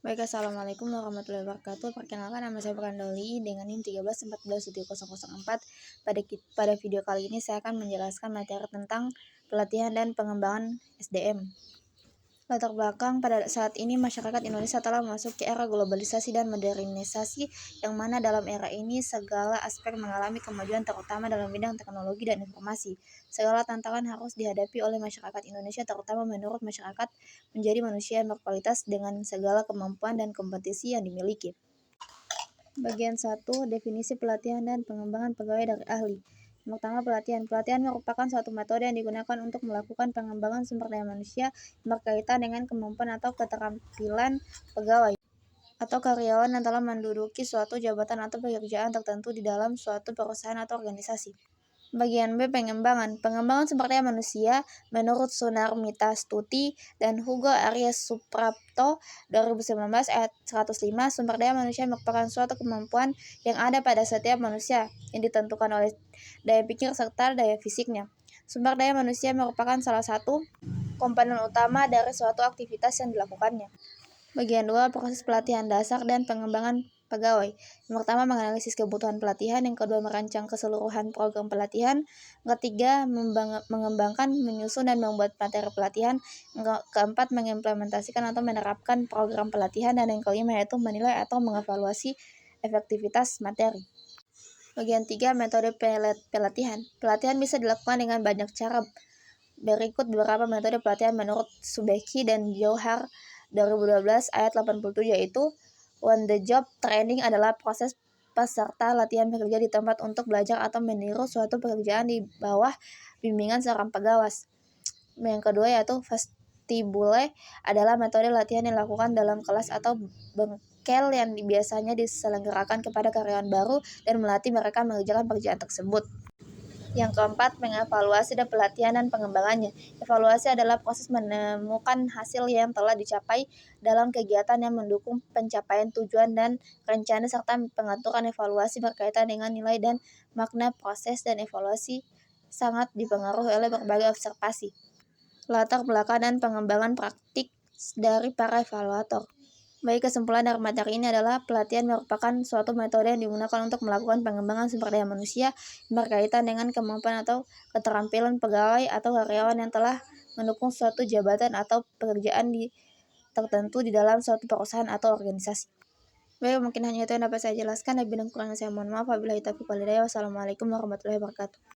Baik, assalamualaikum warahmatullahi wabarakatuh. Perkenalkan, nama saya Brandoli dengan NIM 13147004. Pada video kali ini saya akan menjelaskan materi tentang pelatihan dan pengembangan SDM. Latar belakang, pada saat ini masyarakat Indonesia telah memasuki era globalisasi dan modernisasi, yang mana dalam era ini segala aspek mengalami kemajuan, terutama dalam bidang teknologi dan informasi. Segala tantangan harus dihadapi oleh masyarakat Indonesia, terutama menurut masyarakat menjadi manusia yang berkualitas dengan segala kemampuan dan kompetisi yang dimiliki. Bagian 1, definisi pelatihan dan pengembangan pegawai dari ahli. Yang pertama, pelatihan. Pelatihan merupakan suatu metode yang digunakan untuk melakukan pengembangan sumber daya manusia yang berkaitan dengan kemampuan atau keterampilan pegawai atau karyawan yang telah menduduki suatu jabatan atau pekerjaan tertentu di dalam suatu perusahaan atau organisasi. Bagian B, pengembangan. Pengembangan sumber daya manusia menurut Sunarmita Stuti dan Hugo Aries Suprapto 2019 ayat 105, sumber daya manusia merupakan suatu kemampuan yang ada pada setiap manusia yang ditentukan oleh daya pikir serta daya fisiknya. Sumber daya manusia merupakan salah satu komponen utama dari suatu aktivitas yang dilakukannya. Bagian 2, proses pelatihan dasar dan pengembangan pegawai. Yang pertama, menganalisis kebutuhan pelatihan. Yang kedua, merancang keseluruhan program pelatihan. Yang ketiga, mengembangkan, menyusun, dan membuat materi pelatihan. Yang keempat, mengimplementasikan atau menerapkan program pelatihan. Dan yang kelima, yaitu menilai atau mengevaluasi efektivitas materi. Bagian 3, metode pelatihan. Pelatihan bisa dilakukan dengan banyak cara. Berikut beberapa metode pelatihan menurut Subeki dan Johar 2012 ayat 87, yaitu on the job training adalah proses peserta latihan bekerja di tempat untuk belajar atau meniru suatu pekerjaan di bawah bimbingan seorang pengawas. Yang kedua yaitu vestibule adalah metode latihan yang dilakukan dalam kelas atau bengkel yang biasanya diselenggarakan kepada karyawan baru dan melatih mereka mengerjakan pekerjaan tersebut. Yang keempat, mengevaluasi dan pelatihan dan pengembangannya. Evaluasi adalah proses menemukan hasil yang telah dicapai dalam kegiatan yang mendukung pencapaian tujuan dan rencana, serta pengaturan evaluasi berkaitan dengan nilai dan makna proses, dan evaluasi sangat dipengaruhi oleh berbagai observasi, latar belakang, dan pengembangan praktik dari para evaluator. Baik, kesimpulan dari materi ini adalah pelatihan merupakan suatu metode yang digunakan untuk melakukan pengembangan sumber daya manusia yang berkaitan dengan kemampuan atau keterampilan pegawai atau karyawan yang telah mendukung suatu jabatan atau pekerjaan tertentu di dalam suatu perusahaan atau organisasi. Baik, mungkin hanya itu yang dapat saya jelaskan. Lebih dan kurangnya saya mohon maaf. Wabillahi taufiq wal hidayah. Wassalamualaikum warahmatullahi wabarakatuh.